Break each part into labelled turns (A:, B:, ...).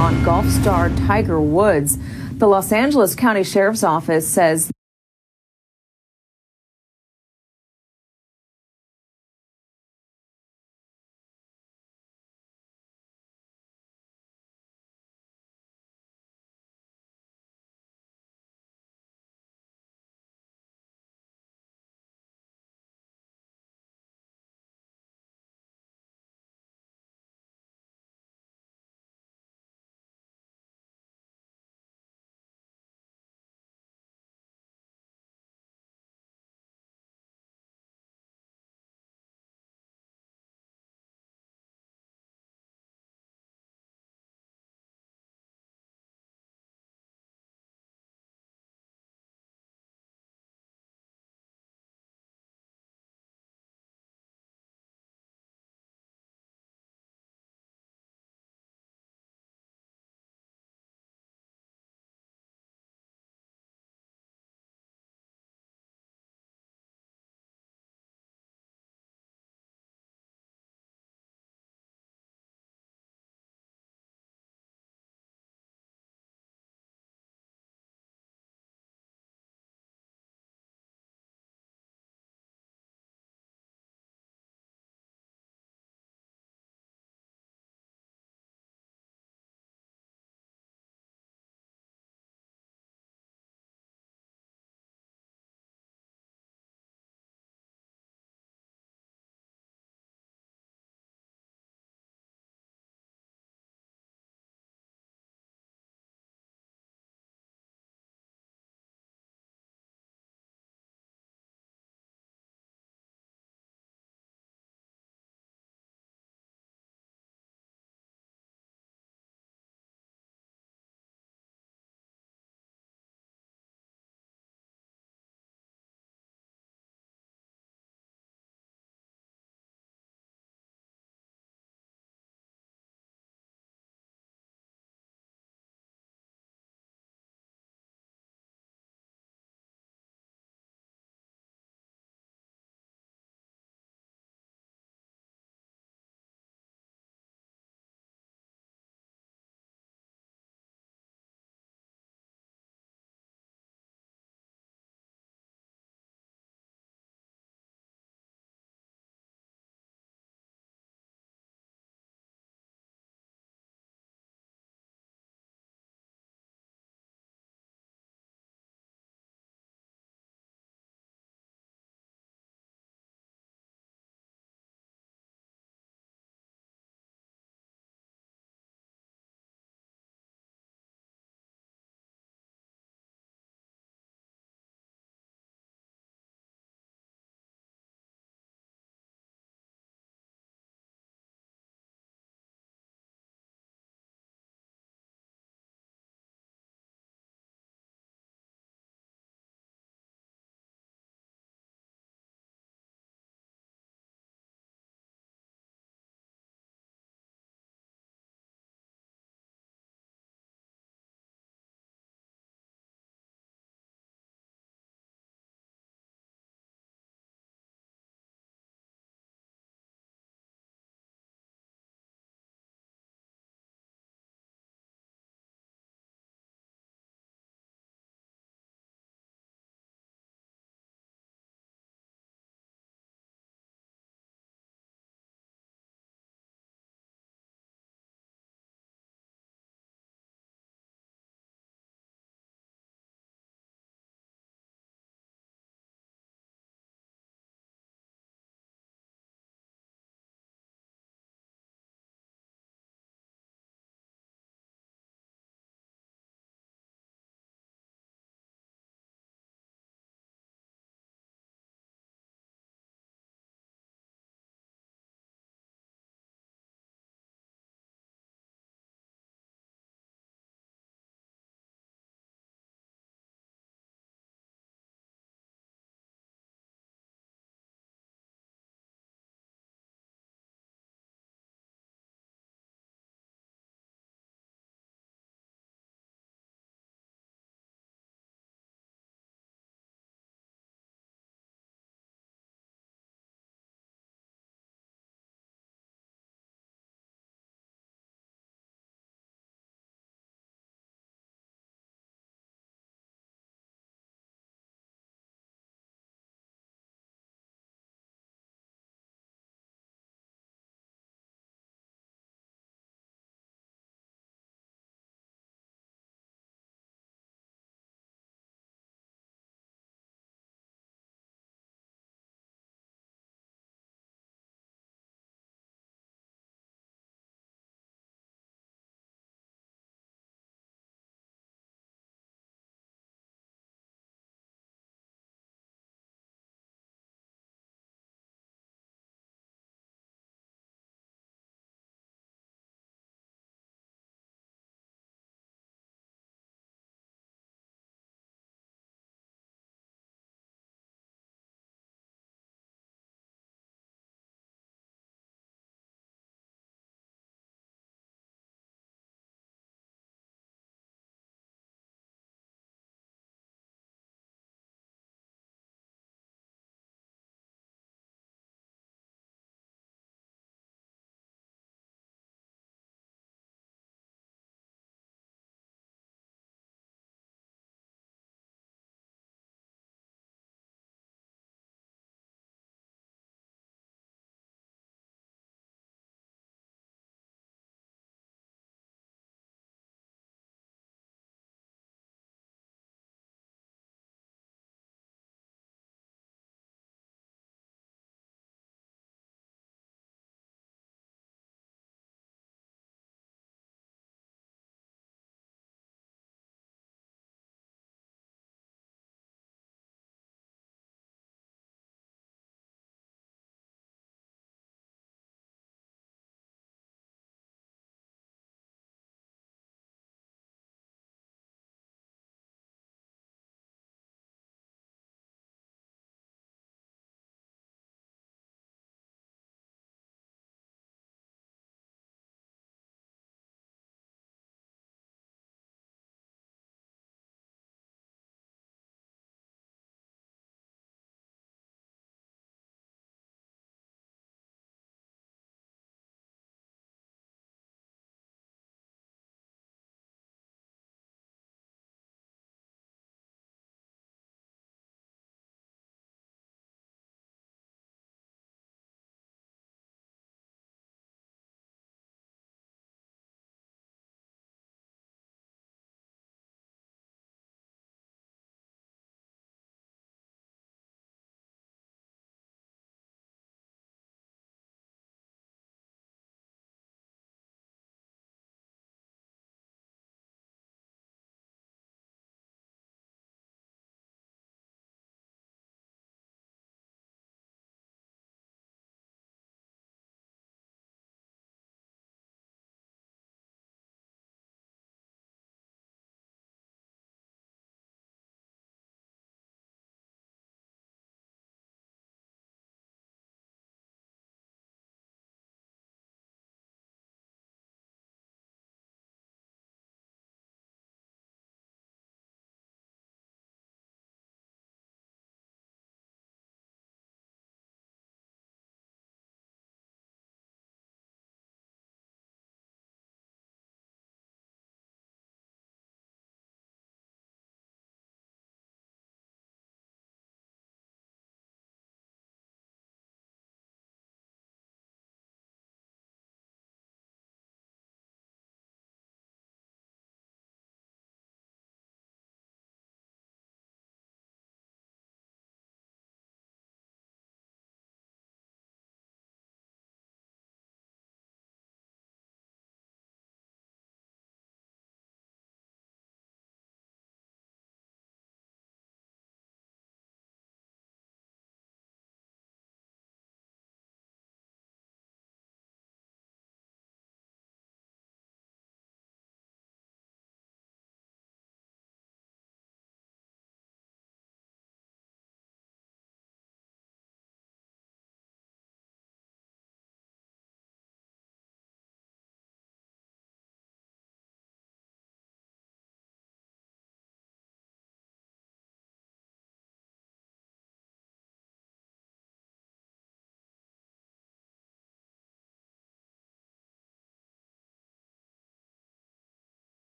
A: on golf star Tiger Woods. The Los Angeles County Sheriff's Office says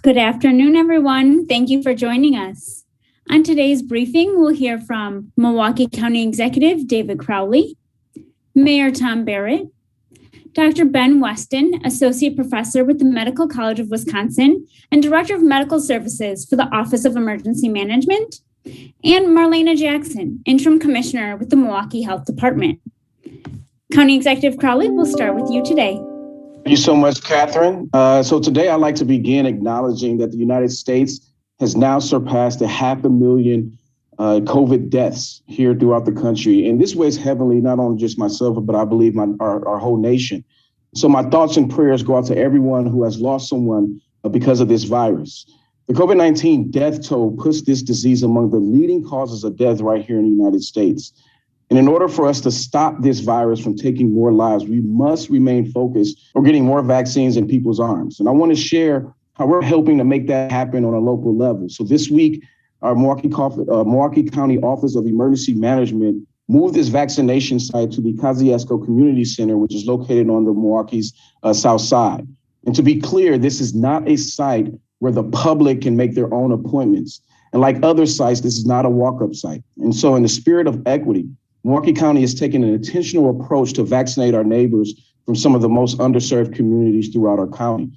B: Good afternoon, everyone. Thank you for joining us. On today's briefing, we'll hear from Milwaukee County Executive David Crowley, Mayor Tom Barrett, Dr. Ben Weston, Associate Professor with the Medical College of Wisconsin and Director of Medical Services for the Office of Emergency Management, and Marlena Jackson, Interim Commissioner with the Milwaukee Health Department. County Executive Crowley, we'll start with you today.
C: Thank you so much, Catherine. So today I'd like to begin acknowledging that the United States has now surpassed 500,000 COVID deaths here throughout the country. And this weighs heavily, not only just myself, but I believe our whole nation. So my thoughts and prayers go out to everyone who has lost someone because of this virus. The COVID-19 death toll puts this disease among the leading causes of death right here in the United States. And in order for us to stop this virus from taking more lives, we must remain focused on getting more vaccines in people's arms. And I want to share how we're helping to make that happen on a local level. So this week, our Milwaukee County Office of Emergency Management moved this vaccination site to the Kosciuszko Community Center, which is located on the Milwaukee's south side. And to be clear, this is not a site where the public can make their own appointments. And like other sites, this is not a walk-up site. And so in the spirit of equity, Milwaukee County is taking an intentional approach to vaccinate our neighbors from some of the most underserved communities throughout our county.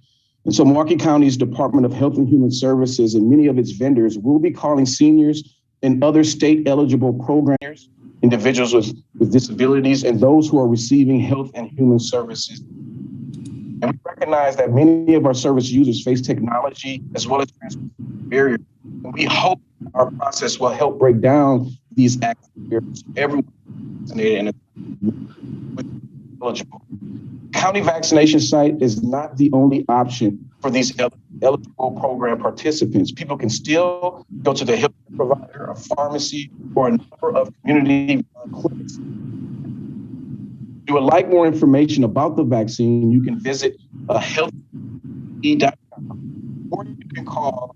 C: And so Milwaukee County's Department of Health and Human Services and many of its vendors will be calling seniors and other state eligible programs, individuals with disabilities, and those who are receiving health and human services. And we recognize that many of our service users face technology as well as barriers. And we hope our process will help break down these access barriers. Everyone vaccinated and eligible. County vaccination site is not the only option for these eligible program participants. People can still go to the health provider, a pharmacy, or a number of community clinics. If you would like more information about the vaccine, you can visit health.com or you can call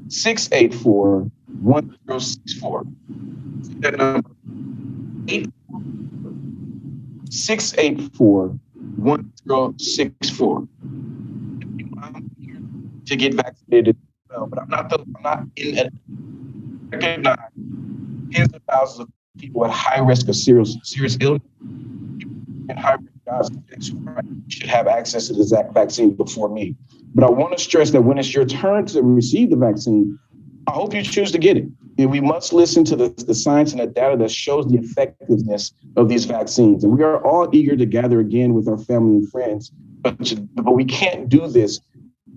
C: 684-1064. That number 684-1064. To get vaccinated as well, but I'm not in it. Recognize tens of thousands of people at high risk of serious illness and high risk jobs should have access to this vaccine before me. But I want to stress that when it's your turn to receive the vaccine, I hope you choose to get it. And we must listen to the science and the data that shows the effectiveness of these vaccines. And we are all eager to gather again with our family and friends, but we can't do this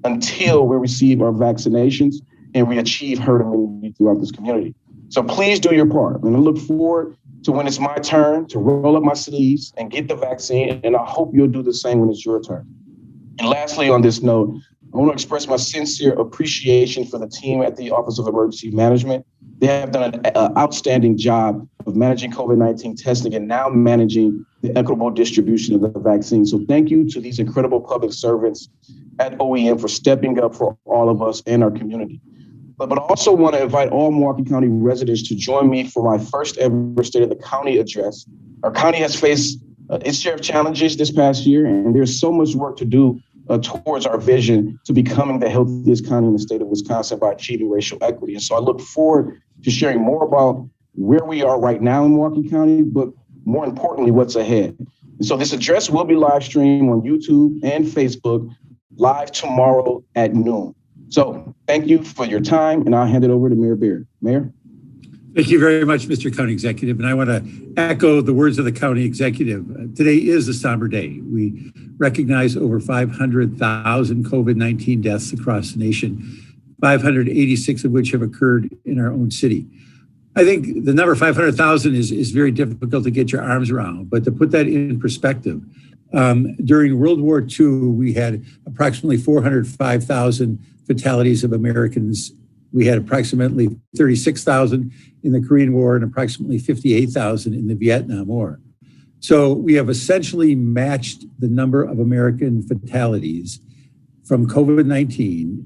C: until we receive our vaccinations and we achieve herd immunity throughout this community. So please do your part. And I look forward to when it's my turn to roll up my sleeves and get the vaccine. And I hope you'll do the same when it's your turn. And lastly, on this note, I want to express my sincere appreciation for the team at the Office of Emergency Management. They have done an outstanding job of managing COVID-19 testing and now managing the equitable distribution of the vaccine. So thank you to these incredible public servants at OEM for stepping up for all of us and our community. But I also want to invite all Milwaukee County residents to join me for my first ever State of the County address. Our county has faced its share of challenges this past year, and there's so much work to do towards our vision to becoming the healthiest county in the state of Wisconsin by achieving racial equity. And so I look forward to sharing more about where we are right now in Milwaukee County, but more importantly, what's ahead. And so this address will be live streamed on YouTube and Facebook live tomorrow at noon. So thank you for your time, and I'll hand it over to Mayor Barrett. Mayor?
D: Thank you very much, Mr. County Executive. And I want to echo the words of the County Executive. Today is a somber day. We recognize over 500,000 COVID-19 deaths across the nation, 586 of which have occurred in our own city. I think the number 500,000 is very difficult to get your arms around, but to put that in perspective, during World War II, we had approximately 405,000 fatalities of Americans. We had approximately 36,000 in the Korean War and approximately 58,000 in the Vietnam War. So we have essentially matched the number of American fatalities from COVID-19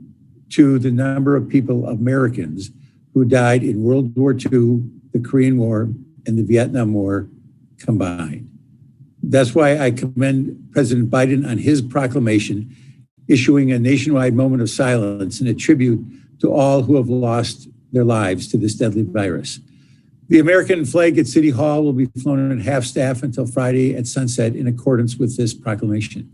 D: to the number of people, Americans, who died in World War II, the Korean War, and the Vietnam War combined. That's why I commend President Biden on his proclamation issuing a nationwide moment of silence and a tribute to all who have lost their lives to this deadly virus. The American flag at City Hall will be flown at half-staff until Friday at sunset in accordance with this proclamation.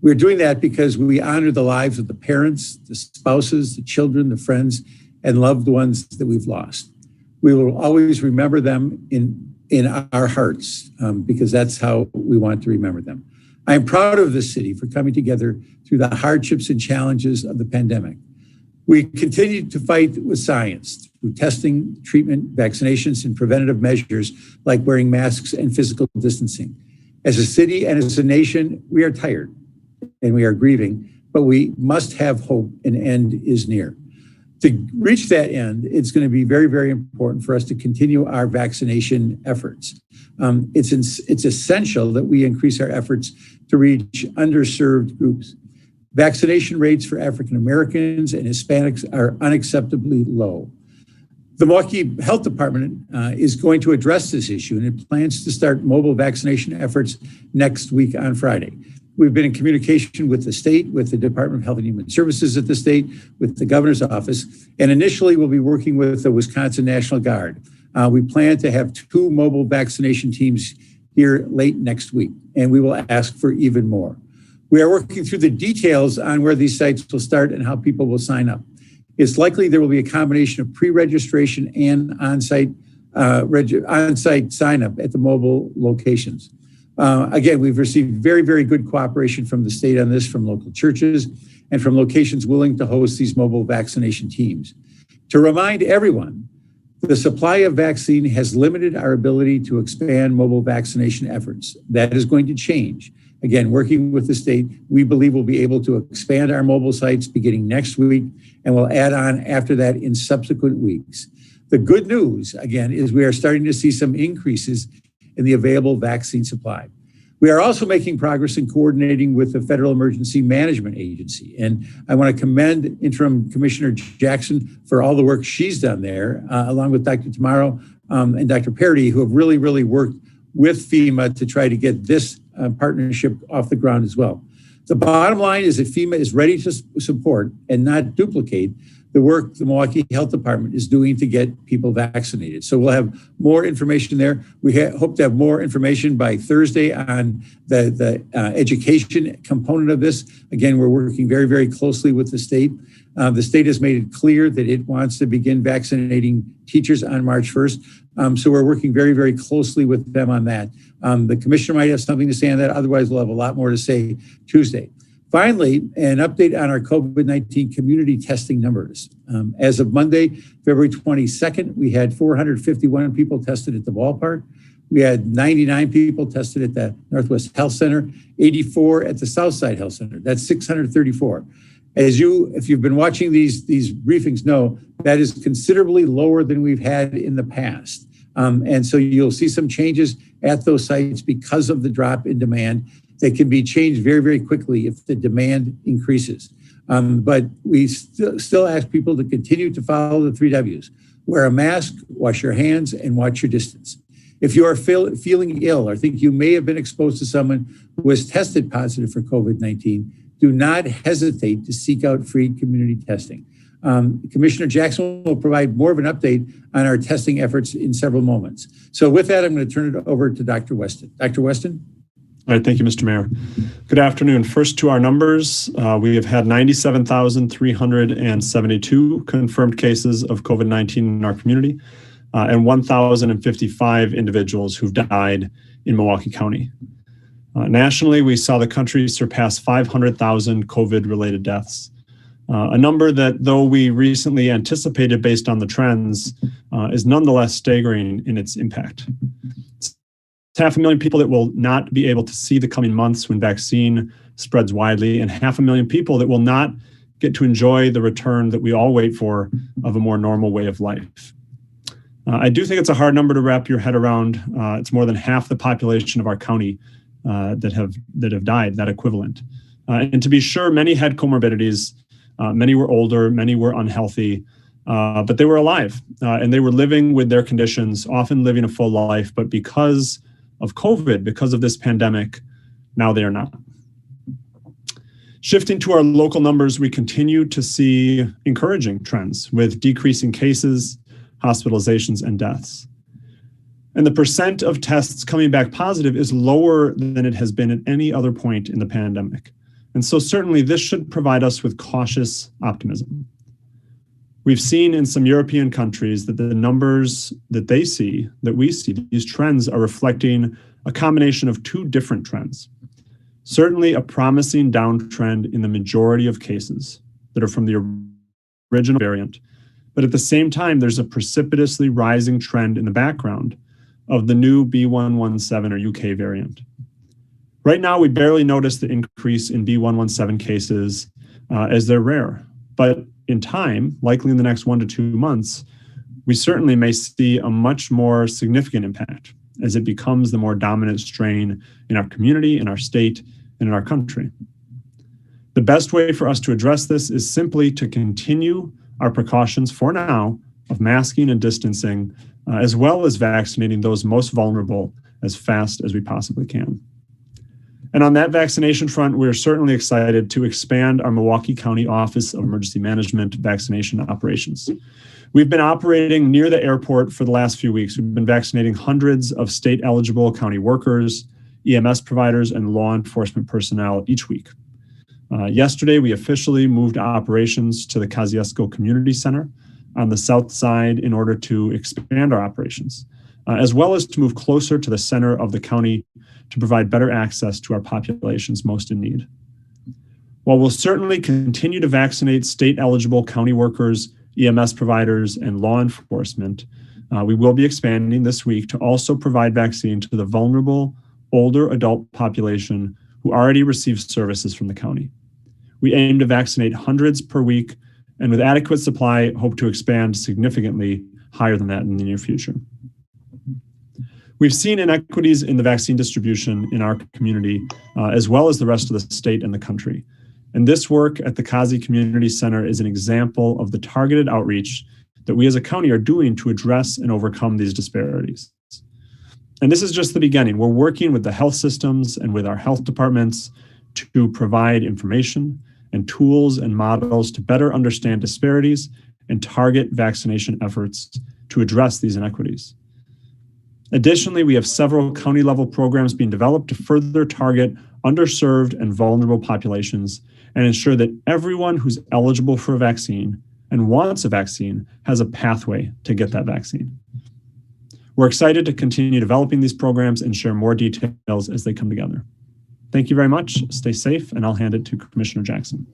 D: We're doing that because we honor the lives of the parents, the spouses, the children, the friends, and loved ones that we've lost. We will always remember them in our hearts because that's how we want to remember them. I am proud of this city for coming together through the hardships and challenges of the pandemic. We continue to fight with science through testing, treatment, vaccinations, and preventative measures like wearing masks and physical distancing. As a city and as a nation, we are tired and we are grieving, but we must have hope. An end is near. To reach that end, it's going to be very, very important for us to continue our vaccination efforts. It's essential that we increase our efforts to reach underserved groups. Vaccination rates for African Americans and Hispanics are unacceptably low. The Milwaukee Health Department is going to address this issue, and it plans to start mobile vaccination efforts next week on Friday. We've been in communication with the state, with the Department of Health and Human Services at the state, with the governor's office, and initially we'll be working with the Wisconsin National Guard. We plan to have 2 mobile vaccination teams here late next week, and we will ask for even more. We are working through the details on where these sites will start and how people will sign up. It's likely there will be a combination of pre-registration and on-site sign-up at the mobile locations. Again, we've received very, very good cooperation from the state on this, from local churches and from locations willing to host these mobile vaccination teams. To remind everyone, the supply of vaccine has limited our ability to expand mobile vaccination efforts. That is going to change. Again, working with the state, we believe we'll be able to expand our mobile sites beginning next week, and we'll add on after that in subsequent weeks. The good news, again, is we are starting to see some increases in the available vaccine supply. We are also making progress in coordinating with the Federal Emergency Management Agency. And I want to commend Interim Commissioner Jackson for all the work she's done there, along with Dr. Tamaro and Dr. Parity, who have really, really worked with FEMA to try to get this partnership off the ground as well. The bottom line is that FEMA is ready to support and not duplicate the work the Milwaukee Health Department is doing to get people vaccinated. So we'll have more information there. We hope to have more information by Thursday on the education component of this. Again, we're working very, very closely with the state. The state has made it clear that it wants to begin vaccinating teachers on March 1st. So we're working very, very closely with them on that. The commissioner might have something to say on that. Otherwise, we'll have a lot more to say Tuesday. Finally, an update on our COVID-19 community testing numbers. As of Monday, February 22nd, we had 451 people tested at the ballpark. We had 99 people tested at the Northwest Health Center, 84 at the Southside Health Center. That's 634. If you've been watching these briefings, know that is considerably lower than we've had in the past. And so you'll see some changes at those sites because of the drop in demand. They can be changed very, very quickly if the demand increases. But we still ask people to continue to follow the 3 W's. Wear a mask, wash your hands, and watch your distance. If you are feeling ill or think you may have been exposed to someone who has tested positive for COVID-19, do not hesitate to seek out free community testing. Commissioner Jackson will provide more of an update on our testing efforts in several moments. So with that, I'm going to turn it over to Dr. Weston. Dr. Weston?
E: All right, thank you, Mr. Mayor. Good afternoon. First to our numbers, we have had 97,372 confirmed cases of COVID-19 in our community and 1,055 individuals who've died in Milwaukee County. Nationally, we saw the country surpass 500,000 COVID-related deaths, a number that, though we recently anticipated based on the trends, is nonetheless staggering in its impact. It's 500,000 people that will not be able to see the coming months when vaccine spreads widely, and 500,000 people that will not get to enjoy the return that we all wait for of a more normal way of life. I do think it's a hard number to wrap your head around. It's more than half the population of our county that have died, that equivalent. And to be sure, many had comorbidities. Many were older, many were unhealthy, but they were alive and they were living with their conditions, often living a full life. But because of COVID, because of this pandemic, now they are not. Shifting to our local numbers, we continue to see encouraging trends with decreasing cases, hospitalizations, and deaths. And the percent of tests coming back positive is lower than it has been at any other point in the pandemic. And so certainly this should provide us with cautious optimism. We've seen in some European countries that the numbers that they see, that we see, these trends are reflecting a combination of two different trends. Certainly a promising downtrend in the majority of cases that are from the original variant. But at the same time, there's a precipitously rising trend in the background of the new B117 or UK variant. Right now, we barely notice the increase in B117 cases as they're rare. But in time, likely in the next 1 to 2 months, we certainly may see a much more significant impact as it becomes the more dominant strain in our community, in our state, and in our country. The best way for us to address this is simply to continue our precautions for now of masking and distancing, as well as vaccinating those most vulnerable as fast as we possibly can. And on that vaccination front, we're certainly excited to expand our Milwaukee County Office of Emergency Management vaccination operations. We've been operating near the airport for the last few weeks. We've been vaccinating hundreds of state-eligible county workers, EMS providers, and law enforcement personnel each week. Yesterday, we officially moved operations to the Kosciuszko Community Center on the south side in order to expand our operations, as well as to move closer to the center of the county to provide better access to our populations most in need. While we'll certainly continue to vaccinate state-eligible county workers, EMS providers, and law enforcement, we will be expanding this week to also provide vaccine to the vulnerable, older adult population who already receives services from the county. We aim to vaccinate hundreds per week, and with adequate supply, hope to expand significantly higher than that in the near future. We've seen inequities in the vaccine distribution in our community, as well as the rest of the state and the country. And this work at the Kazi Community Center is an example of the targeted outreach that we as a county are doing to address and overcome these disparities. And this is just the beginning. We're working with the health systems and with our health departments to provide information and tools and models to better understand disparities and target vaccination efforts to address these inequities. Additionally, we have several county-level programs being developed to further target underserved and vulnerable populations and ensure that everyone who's eligible for a vaccine and wants a vaccine has a pathway to get that vaccine. We're excited to continue developing these programs and share more details as they come together. Thank you very much. Stay safe, and I'll hand it to Commissioner Jackson.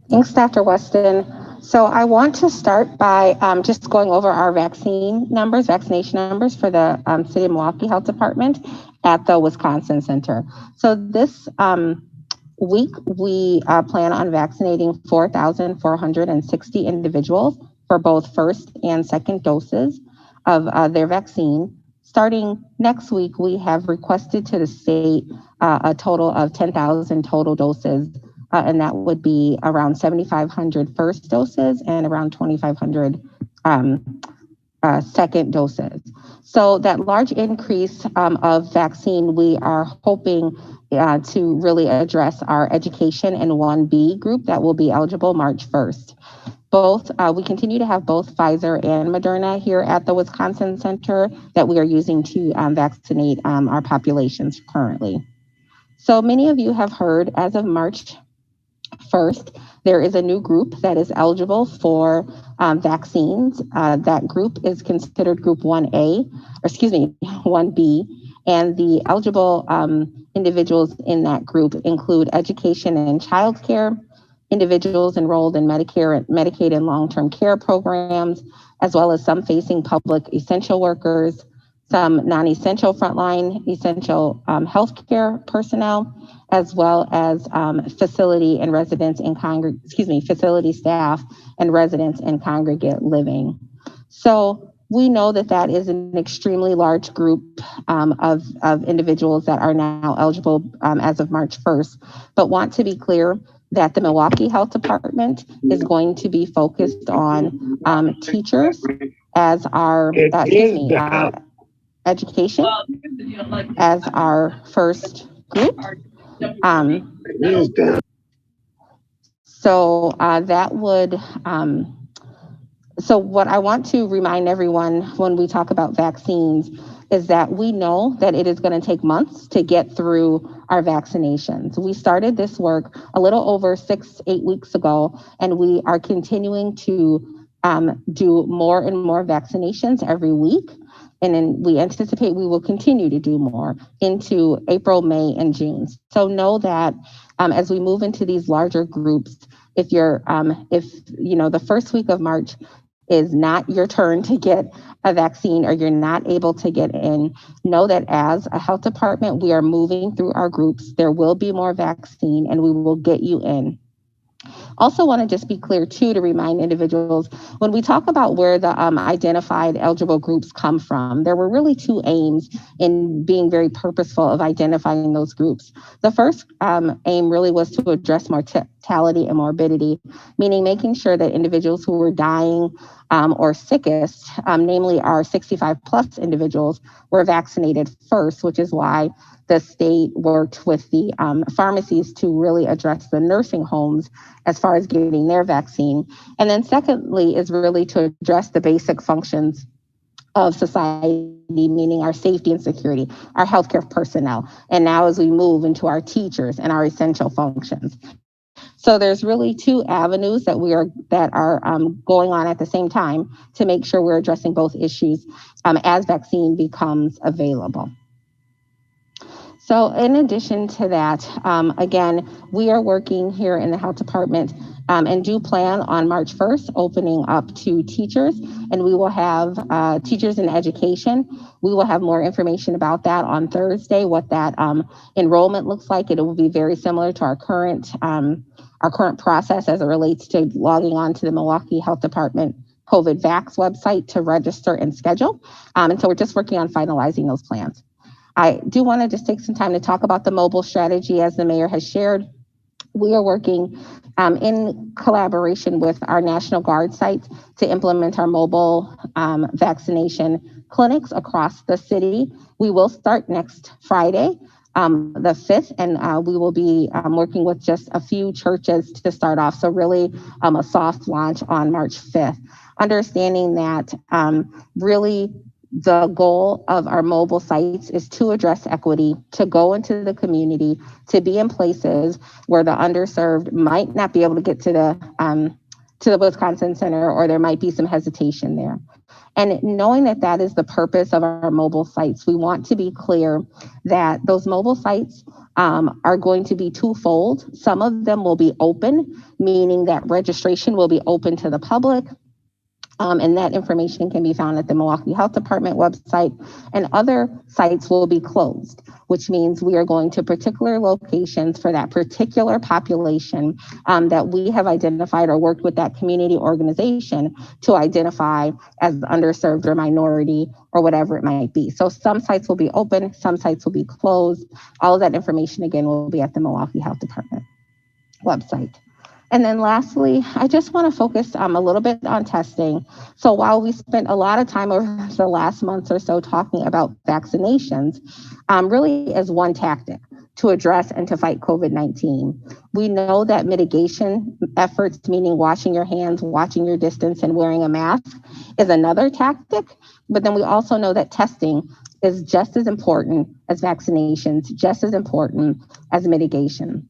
F: Thanks, Dr. Weston. So I want to start by just going over our vaccination numbers for the City of Milwaukee Health Department at the Wisconsin Center. So this week, we plan on vaccinating 4,460 individuals for both first and second doses of their vaccine. Starting next week, we have requested to the state a total of 10,000 total doses, and that would be around 7,500 first doses and around 2,500 second doses. So that large increase of vaccine, we are hoping to really address our education and 1B group that will be eligible March 1st. We continue to have both Pfizer and Moderna here at the Wisconsin Center that we are using to vaccinate our populations currently. So many of you have heard, as of March 1st, there is a new group that is eligible for vaccines. That group is considered Group 1B, and the eligible individuals in that group include education and childcare, individuals enrolled in Medicare, Medicaid, and long-term care programs, as well as some facing public essential workers, some non-essential frontline essential healthcare personnel, as well as facility and residents in facility staff and residents in congregate living. So we know that that is an extremely large group of individuals that are now eligible as of March 1st, but want to be clear that the Milwaukee Health Department is going to be focused on teachers as our education as our first group. So that would, so what I want to remind everyone when we talk about vaccines is that we know that it is going to take months to get through our vaccinations. We started this work a little over 6-8 weeks ago, and we are continuing to do more and more vaccinations every week. And then we anticipate we will continue to do more into April, May, and June. So know that as we move into these larger groups, if the first week of March is not your turn to get a vaccine or you're not able to get in, know that as a health department, we are moving through our groups. There will be more vaccine and we will get you in. Also want to just be clear too, to remind individuals, when we talk about where the identified eligible groups come from, there were really two aims in being very purposeful of identifying those groups. The first aim really was to address mortality and morbidity, meaning making sure that individuals who were dying or sickest, namely our 65 plus individuals, were vaccinated first, which is why the state worked with the pharmacies to really address the nursing homes as far as getting their vaccine. And then secondly is really to address the basic functions of society, meaning our safety and security, our healthcare personnel. And now as we move into our teachers and our essential functions. So there's really two avenues that are going on at the same time to make sure we're addressing both issues as vaccine becomes available. So in addition to that, again, we are working here in the health department and do plan on March 1st opening up to teachers, and we will have teachers in education. We will have more information about that on Thursday, what that enrollment looks like. It will be very similar to our current process as it relates to logging on to the Milwaukee Health Department COVID Vax website to register and schedule. And so we're just working on finalizing those plans. I do want to just take some time to talk about the mobile strategy as the mayor has shared. We are working in collaboration with our National Guard sites to implement our mobile vaccination clinics across the city. We will start next Friday, the 5th, and we will be working with just a few churches to start off. So really a soft launch on March 5th. Understanding that really the goal of our mobile sites is to address equity, to go into the community, to be in places where the underserved might not be able to get to the Wisconsin Center, or there might be some hesitation there. And knowing that that is the purpose of our mobile sites, we want to be clear that those mobile sites are going to be twofold. Some of them will be open, meaning that registration will be open to the public. And that information can be found at the Milwaukee Health Department website, and other sites will be closed, which means we are going to particular locations for that particular population that we have identified or worked with that community organization to identify as underserved or minority or whatever it might be. So some sites will be open, some sites will be closed. All of that information, again, will be at the Milwaukee Health Department website. And then lastly, I just want to focus a little bit on testing. So while we spent a lot of time over the last month or so talking about vaccinations, really as one tactic to address and to fight COVID-19. We know that mitigation efforts, meaning washing your hands, watching your distance, and wearing a mask, is another tactic. But then we also know that testing is just as important as vaccinations, just as important as mitigation.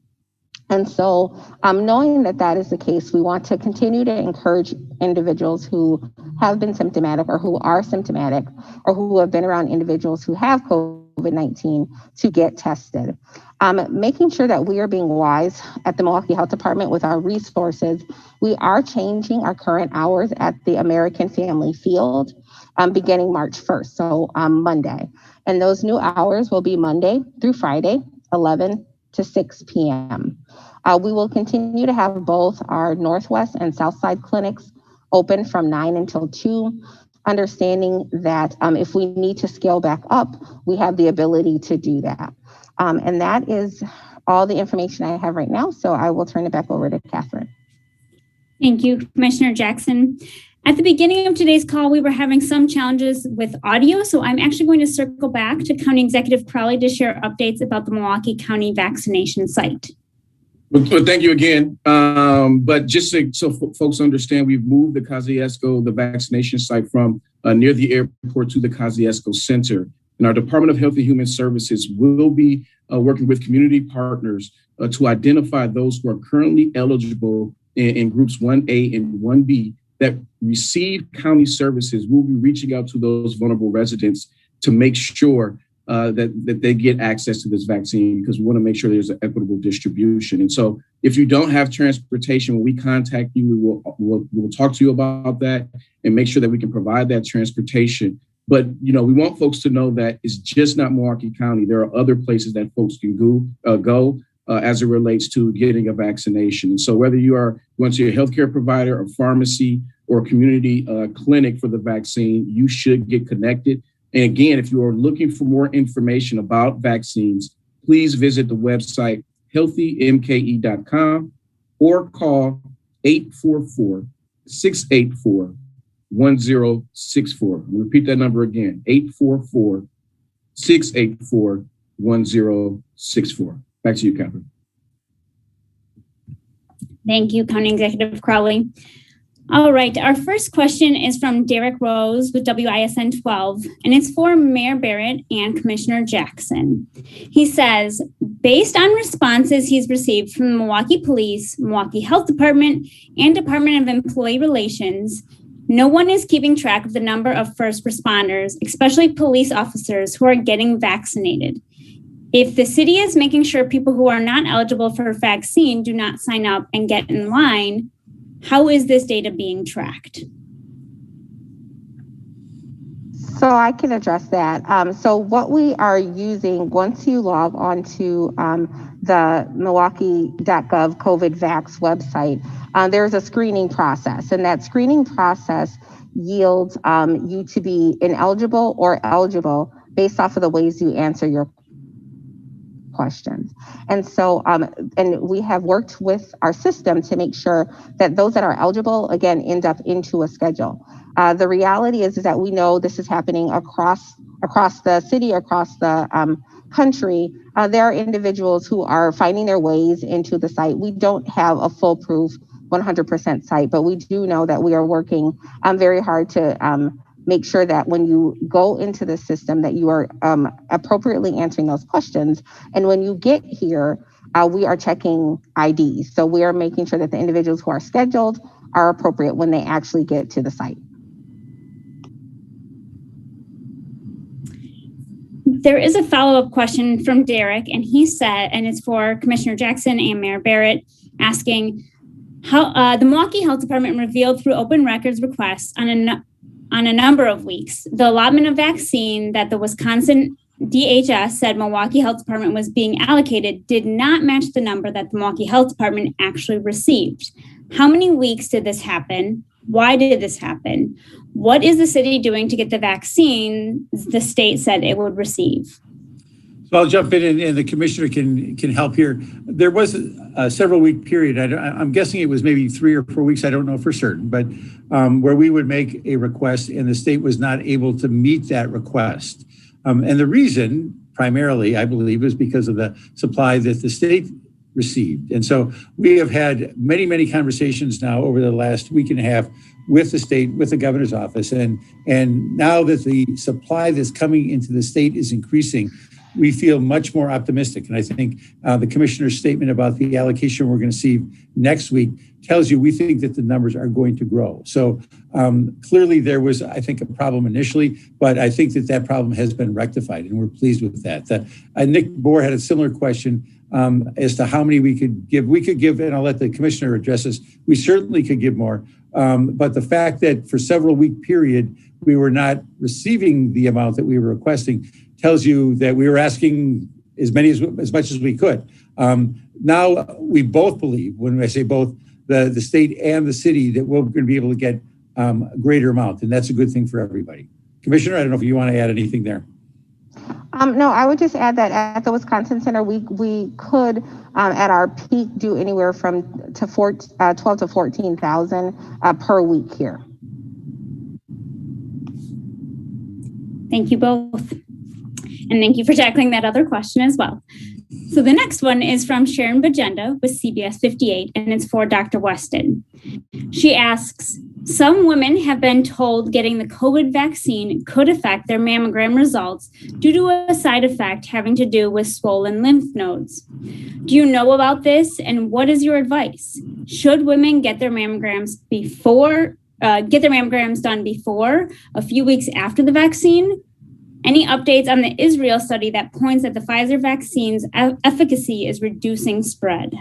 F: And so knowing that that is the case, we want to continue to encourage individuals who have been symptomatic or who are symptomatic or who have been around individuals who have COVID-19 to get tested. Making sure that we are being wise at the Milwaukee Health Department with our resources. We are changing our current hours at the American Family Field beginning March 1st, so Monday. And those new hours will be Monday through Friday, 11 to 6 p.m. We will continue to have both our Northwest and South Side clinics open from 9 until 2, understanding that if we need to scale back up, we have the ability to do that. And that is all the information I have right now. So I will turn it back over to Catherine.
B: Thank you, Commissioner Jackson. At the beginning of today's call, we were having some challenges with audio, so I'm actually going to circle back to County Executive Crowley to share updates about the Milwaukee County vaccination site.
C: Well, thank you again. But just so folks understand, we've moved the Kosciuszko, the vaccination site from near the airport to the Kosciuszko Center. And our Department of Health and Human Services will be working with community partners to identify those who are currently eligible in groups 1A and 1B that receive county services. We'll be reaching out to those vulnerable residents to make sure that they get access to this vaccine, because we want to make sure there's an equitable distribution. And so if you don't have transportation, when we contact you, we will talk to you about that and make sure that we can provide that transportation. But, we want folks to know that it's just not Milwaukee County. There are other places that folks can go as it relates to getting a vaccination. And so whether you are going to a healthcare provider, a pharmacy, or a community clinic for the vaccine, you should get connected. And again, if you are looking for more information about vaccines, please visit the website healthymke.com or call 844-684-1064. I'll repeat that number again, 844-684-1064. Back to you, Catherine.
B: Thank you, County Executive Crowley. All right, our first question is from Derek Rose with WISN 12, and it's for Mayor Barrett and Commissioner Jackson. He says, based on responses he's received from the Milwaukee Police, Milwaukee Health Department, and Department of Employee Relations, no one is keeping track of the number of first responders, especially police officers, who are getting vaccinated. If the city is making sure people who are not eligible for a vaccine do not sign up and get in line, how is this data being tracked?
F: So I can address that. So what we are using, once you log on to the Milwaukee.gov COVID Vax website, there's a screening process, and that screening process yields you to be ineligible or eligible based off of the ways you answer your questions. And so, and we have worked with our system to make sure that those that are eligible, again, end up into a schedule. The reality is that we know this is happening across the city, across the country. There are individuals who are finding their ways into the site. We don't have a foolproof 100% site, but we do know that we are working very hard to make sure that when you go into the system that you are appropriately answering those questions. And when you get here, we are checking IDs. So we are making sure that the individuals who are scheduled are appropriate when they actually get to the site.
B: There is a follow-up question from Derek, and he said, and it's for Commissioner Jackson and Mayor Barrett, asking how the Milwaukee Health Department revealed through open records requests on a number of weeks the allotment of vaccine that the Wisconsin DHS said Milwaukee Health Department was being allocated did not match the number that the Milwaukee Health Department actually received. How many weeks did this happen? Why did this happen? What is the city doing to get the vaccine the state said it would receive?
D: So I'll jump in and the commissioner can help here. There was a several week period. I'm guessing it was maybe 3 or 4 weeks. I don't know for certain, but where we would make a request and the state was not able to meet that request. And the reason primarily, I believe, is because of the supply that the state received. And so we have had many, many conversations now over the last week and a half with the state, with the governor's office. And now that the supply that's coming into the state is increasing, we feel much more optimistic. And I think the commissioner's statement about the allocation we're going to see next week tells you we think that the numbers are going to grow. So clearly there was, I think, a problem initially, but I think that problem has been rectified and we're pleased with that. Nick Bohr had a similar question as to how many we could give. We could give, and I'll let the commissioner address this, we certainly could give more. But the fact that for several week period, we were not receiving the amount that we were requesting tells you that we were asking as much as we could. Now we both believe, when I say both, the state and the city, that we're going to be able to get a greater amount, and that's a good thing for everybody. Commissioner, I don't know if you want to add anything there.
F: No, I would just add that at the Wisconsin Center, we could, at our peak, do anywhere from 12 to 14,000 per week here.
B: Thank you both. And thank you for tackling that other question as well. So the next one is from Sharon Bajenda with CBS 58, and it's for Dr. Weston. She asks, some women have been told getting the COVID vaccine could affect their mammogram results due to a side effect having to do with swollen lymph nodes. Do you know about this, and what is your advice? Should women get their mammograms done before, a few weeks after the vaccine? Any updates on the Israel study that points that the Pfizer vaccine's efficacy is reducing spread?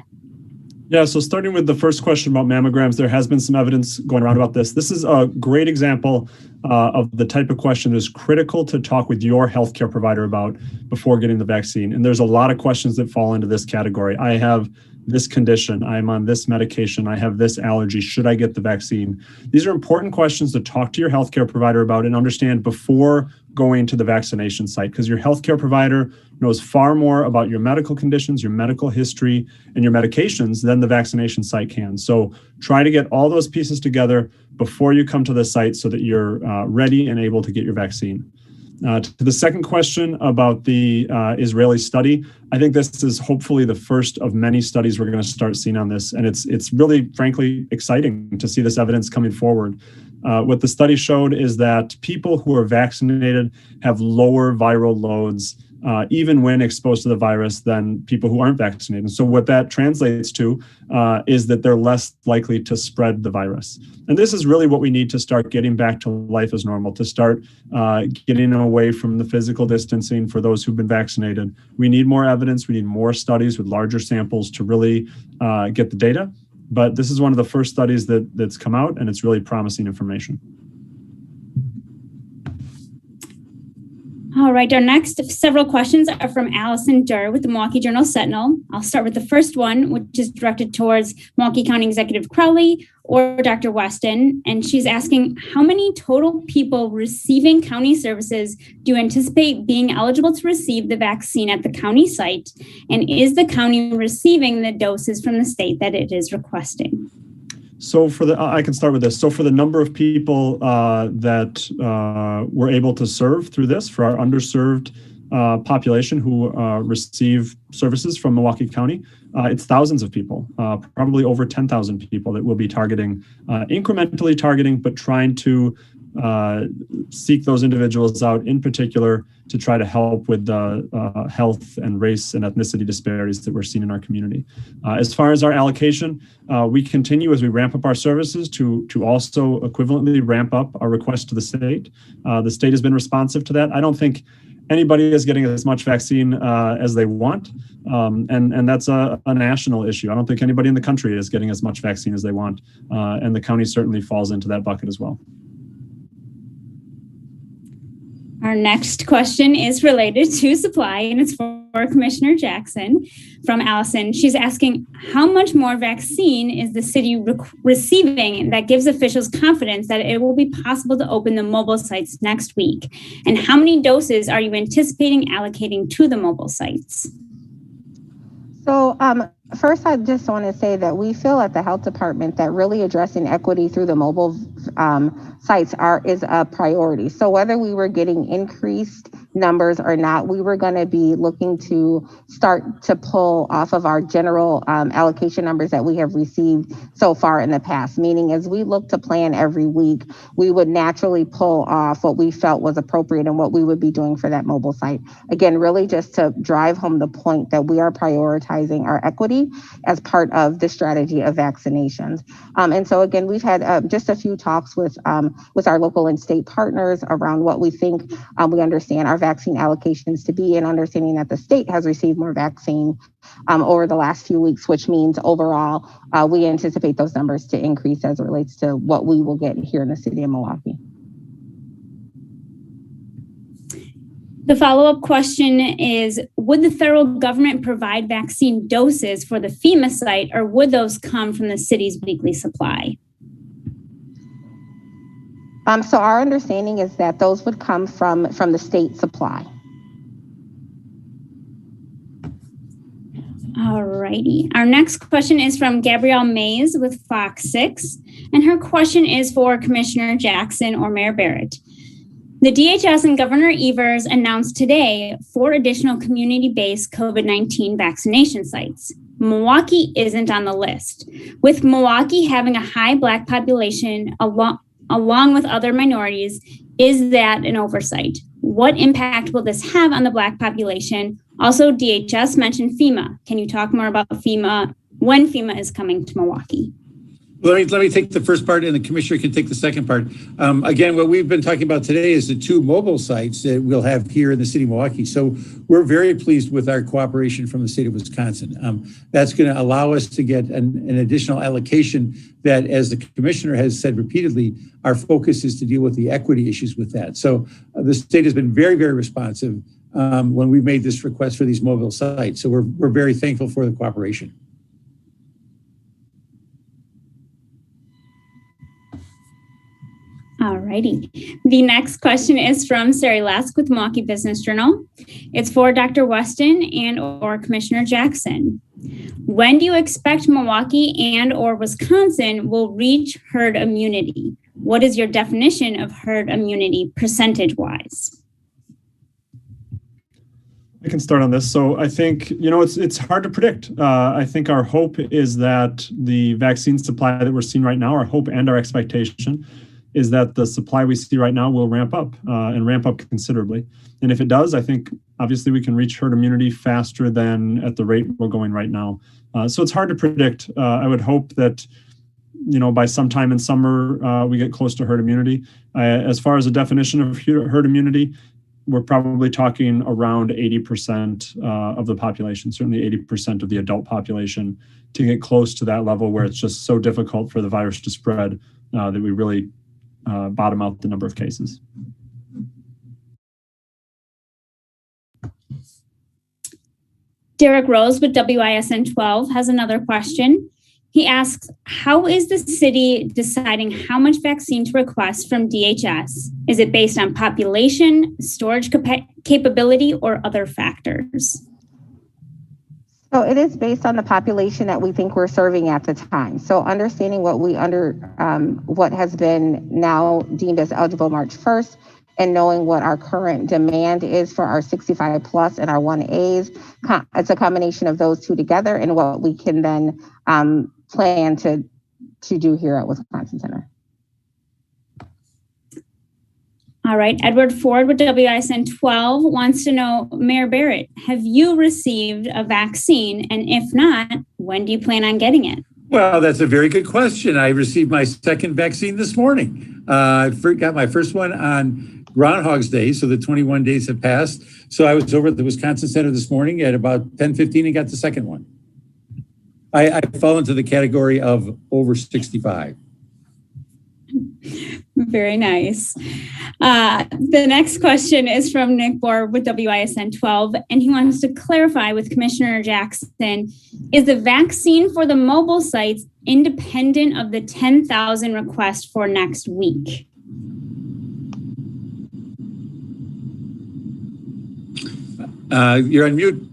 E: Yeah, so starting with the first question about mammograms, there has been some evidence going around about this. This is a great example of the type of question that is critical to talk with your healthcare provider about before getting the vaccine. And there's a lot of questions that fall into this category. I have this condition, I'm on this medication, I have this allergy, should I get the vaccine? These are important questions to talk to your healthcare provider about and understand before going to the vaccination site, because your healthcare provider knows far more about your medical conditions, your medical history, and your medications than the vaccination site can. So try to get all those pieces together before you come to the site so that you're ready and able to get your vaccine. To the second question about the Israeli study, I think this is hopefully the first of many studies we're going to start seeing on this. And it's really, frankly, exciting to see this evidence coming forward. What the study showed is that people who are vaccinated have lower viral loads, even when exposed to the virus, than people who aren't vaccinated. And so what that translates to is that they're less likely to spread the virus. And this is really what we need to start getting back to life as normal, to start getting away from the physical distancing for those who've been vaccinated. We need more evidence. We need more studies with larger samples to really get the data. But this is one of the first studies that's come out, and it's really promising information.
B: All right, our next several questions are from Allison Durr with the Milwaukee Journal-Sentinel. I'll start with the first one, which is directed towards Milwaukee County Executive Crowley or Dr. Weston. And she's asking, how many total people receiving county services do you anticipate being eligible to receive the vaccine at the county site? And is the county receiving the doses from the state that it is requesting?
E: So I can start with this. So for the number of people that we're able to serve through this, for our underserved population who receive services from Milwaukee County, it's thousands of people, probably over 10,000 people that we'll be targeting, incrementally targeting, but trying to seek those individuals out in particular to try to help with the health and race and ethnicity disparities that we're seeing in our community. As far as our allocation, we continue as we ramp up our services to also equivalently ramp up our request to the state. The state has been responsive to that. I don't think anybody is getting as much vaccine as they want, and that's a national issue. I don't think anybody in the country is getting as much vaccine as they want, and the county certainly falls into that bucket as well.
B: Our next question is related to supply, and it's for Commissioner Jackson from Allison. She's asking, how much more vaccine is the city receiving that gives officials confidence that it will be possible to open the mobile sites next week? And how many doses are you anticipating allocating to the mobile sites?
F: So first, I just want to say that we feel at the health department that really addressing equity through the mobile sites is a priority. So whether we were getting increased numbers or not, we were going to be looking to start to pull off of our general allocation numbers that we have received so far in the past, meaning as we look to plan every week, we would naturally pull off what we felt was appropriate and what we would be doing for that mobile site. Again, really just to drive home the point that we are prioritizing our equity as part of the strategy of vaccinations. And so again, we've had just a few talks with our local and state partners around what we think we understand our vaccine allocations to be, and understanding that the state has received more vaccine over the last few weeks, which means overall we anticipate those numbers to increase as it relates to what we will get here in the city of Milwaukee.
B: The follow-up question is, would the federal government provide vaccine doses for the FEMA site, or would those come from the city's weekly supply?
F: So our understanding is that those would come from the state supply.
B: All righty. Our next question is from Gabrielle Mays with Fox 6, and her question is for Commissioner Jackson or Mayor Barrett. The DHS and Governor Evers announced today 4 additional community-based COVID-19 vaccination sites. Milwaukee isn't on the list. With Milwaukee having a high Black population along with other minorities, is that an oversight? What impact will this have on the Black population? Also, DHS mentioned FEMA. Can you talk more about FEMA, when FEMA is coming to Milwaukee?
D: Let me take the first part and the commissioner can take the second part. Again, what we've been talking about today is the 2 mobile sites that we'll have here in the city of Milwaukee. So we're very pleased with our cooperation from the state of Wisconsin. That's going to allow us to get an additional allocation that, as the commissioner has said repeatedly, our focus is to deal with the equity issues with that. So the state has been very, very responsive when we've made this request for these mobile sites. So we're very thankful for the cooperation.
B: All righty. The next question is from Sari Lesk with Milwaukee Business Journal. It's for Dr. Weston and or Commissioner Jackson. When do you expect Milwaukee and or Wisconsin will reach herd immunity? What is your definition of herd immunity percentage-wise?
E: I can start on this. So I think, it's hard to predict. I think our hope is that the vaccine supply that we're seeing right now, our hope and our expectation is that the supply we see right now will ramp up and ramp up considerably. And if it does, I think obviously we can reach herd immunity faster than at the rate we're going right now. So it's hard to predict. I would hope that, by sometime in summer, we get close to herd immunity. As far as a definition of herd immunity, we're probably talking around 80% of the population, certainly 80% of the adult population, to get close to that level where it's just so difficult for the virus to spread that we really bottom out the number of cases.
B: Derek Rose with WISN 12 has another question. He asks, how is the city deciding how much vaccine to request from DHS? Is it based on population, storage capability, or other factors?
F: So it is based on the population that we think we're serving at the time. So understanding what has been now deemed as eligible March 1st, and knowing what our current demand is for our 65 plus and our 1As, it's a combination of those 2 together and what we can then plan to do here at Wisconsin Center.
B: All right, Edward Ford with WISN 12 wants to know, Mayor Barrett, have you received a vaccine? And if not, when do you plan on getting it?
D: Well, that's a very good question. I received my second vaccine this morning. I got my first one on Groundhog's Day, so the 21 days have passed. So I was over at the Wisconsin Center this morning at about 10:15 and got the second one. I fall into the category of over 65.
B: Very nice. The next question is from Nick Bohr with WISN 12, and he wants to clarify with Commissioner Jackson, is the vaccine for the mobile sites independent of the 10,000 request for next week?
D: You're on mute,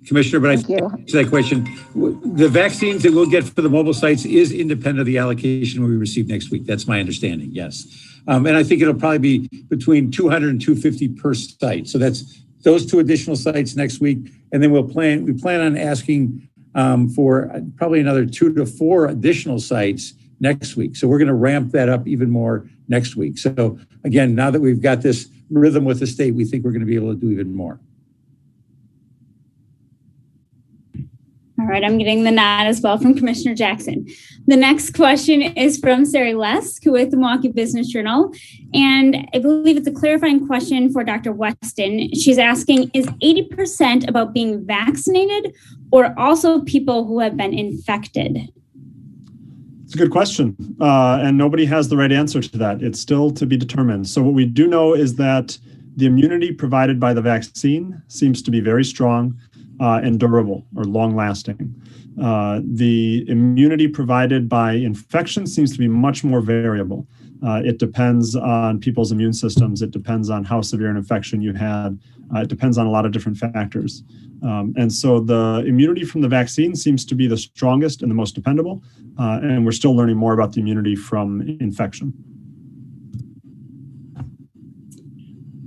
D: Commissioner, but I answer that question. The vaccines that we'll get for the mobile sites is independent of the allocation we receive next week. That's my understanding, yes. And I think it'll probably be between 200 and 250 per site. So that's those 2 additional sites next week. And then we plan on asking for probably another 2 to 4 additional sites next week. So we're going to ramp that up even more next week. So again, now that we've got this rhythm with the state, we think we're going to be able to do even more.
B: All right, I'm getting the nod as well from Commissioner Jackson. The next question is from Sari Lesk with the Milwaukee Business Journal. And I believe it's a clarifying question for Dr. Weston. She's asking, is 80% about being vaccinated or also people who have been infected?
E: It's a good question. And nobody has the right answer to that. It's still to be determined. So what we do know is that the immunity provided by the vaccine seems to be very strong and durable or long-lasting. The immunity provided by infection seems to be much more variable. It depends on people's immune systems. It depends on how severe an infection you had. It depends on a lot of different factors. And so the immunity from the vaccine seems to be the strongest and the most dependable. And we're still learning more about the immunity from infection.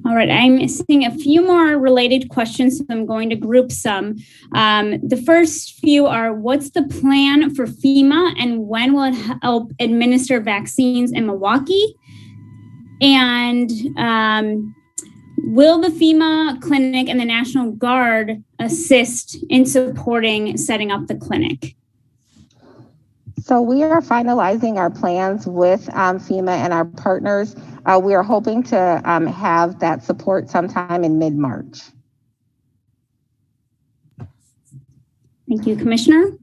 B: All right, I'm seeing a few more related questions, so I'm going to group some. The first few are, what's the plan for FEMA and when will it help administer vaccines in Milwaukee? And will the FEMA clinic and the National Guard assist in supporting setting up the clinic?
F: So we are finalizing our plans with FEMA and our partners. We are hoping to have that support sometime in mid-March.
B: Thank you, Commissioner.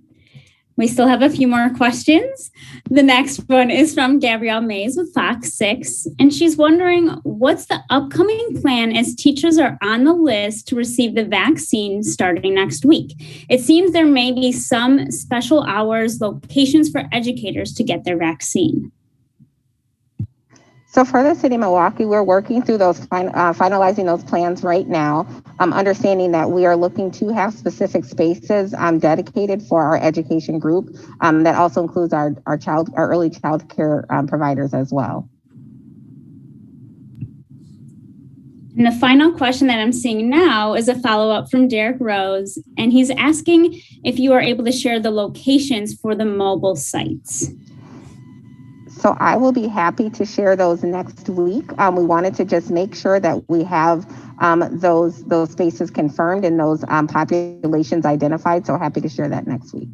B: We still have a few more questions. The next one is from Gabrielle Mays with Fox 6, and she's wondering, what's the upcoming plan as teachers are on the list to receive the vaccine starting next week? It seems there may be some special hours, locations for educators to get their vaccine.
F: So for the city of Milwaukee, we're working through those, finalizing those plans right now, understanding that we are looking to have specific spaces dedicated for our education group. That also includes our early child care providers as well.
B: And the final question that I'm seeing now is a follow-up from Derek Rose, and he's asking if you are able to share the locations for the mobile sites.
F: So I will be happy to share those next week. We wanted to just make sure that we have those spaces confirmed and those populations identified. So happy to share that next week.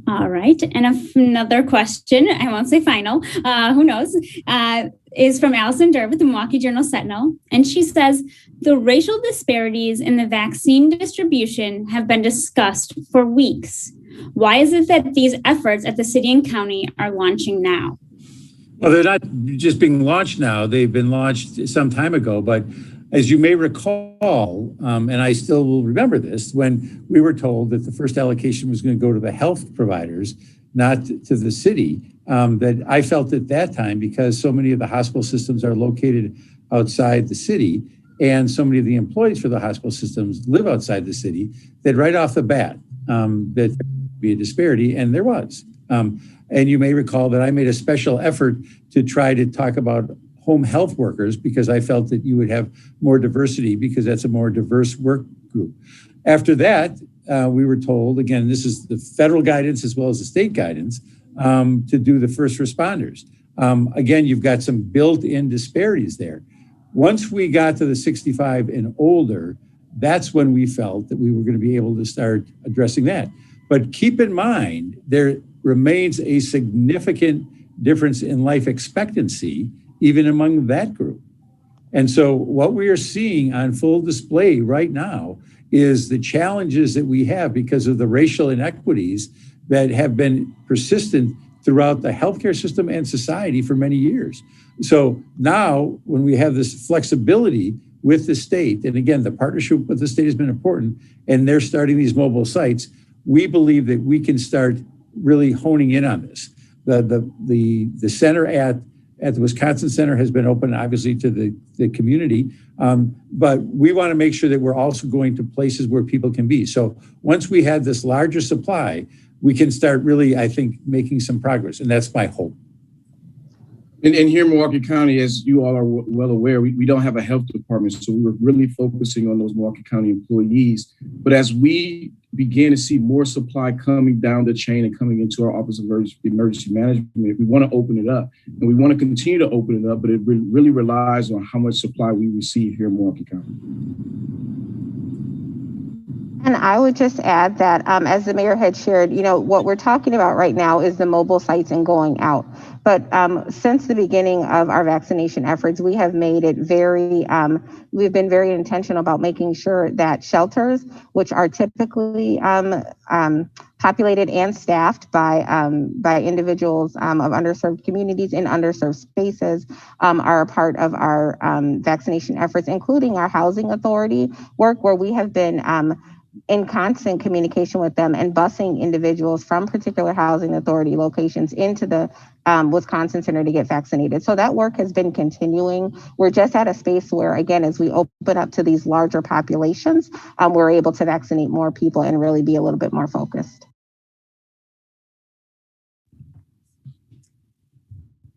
B: All right. And another question, I won't say final, who knows, is from Allison Durr with the Milwaukee Journal-Sentinel. And she says, the racial disparities in the vaccine distribution have been discussed for weeks. Why is it that these efforts at the city and county are launching now?
D: Well, they're not just being launched now. They've been launched some time ago. But as you may recall, and I still will remember this, when we were told that the first allocation was going to go to the health providers, not to the city, that I felt at that time, because so many of the hospital systems are located outside the city, and so many of the employees for the hospital systems live outside the city, that right off the bat, that be a disparity, and there was. And you may recall that I made a special effort to try to talk about home health workers, because I felt that you would have more diversity, because that's a more diverse work group. After that, we were told, again, this is the federal guidance as well as the state guidance, to do the first responders. Again, you've got some built-in disparities there. Once we got to the 65 and older, that's when we felt that we were going to be able to start addressing that. But keep in mind, there remains a significant difference in life expectancy, even among that group. And so what we are seeing on full display right now is the challenges that we have because of the racial inequities that have been persistent throughout the healthcare system and society for many years. So now when we have this flexibility with the state, and again, the partnership with the state has been important, and they're starting these mobile sites, we believe that we can start really honing in on this. The center at the Wisconsin Center has been open, obviously, to the community, but we want to make sure that we're also going to places where people can be. So once we have this larger supply, we can start really, I think, making some progress, and that's my hope.
C: And here in Milwaukee County, as you all are well aware, we don't have a health department, so we're really focusing on those Milwaukee County employees. But as we begin to see more supply coming down the chain and coming into our Office of Emergency Management, we want to open it up. And we want to continue to open it up, but it really relies on how much supply we receive here in Milwaukee County.
F: And I would just add that as the mayor had shared, what we're talking about right now is the mobile sites and going out. But since the beginning of our vaccination efforts, we have made it we've been very intentional about making sure that shelters, which are typically populated and staffed by individuals of underserved communities in underserved spaces, are a part of our vaccination efforts, including our housing authority work, where we have been in constant communication with them and busing individuals from particular housing authority locations into the Wisconsin Center to get vaccinated. So that work has been continuing. We're just at a space where, again, as we open up to these larger populations, we're able to vaccinate more people and really be a little bit more focused.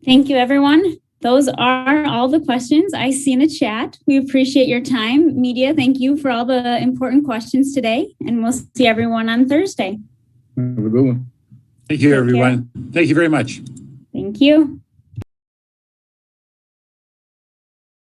B: Thank you, everyone. Those are all the questions I see in the chat. We appreciate your time. Media, thank you for all the important questions today, and we'll see everyone on Thursday.
C: Have a good one.
D: Thank you, everyone. Thank you very much.
B: Thank you.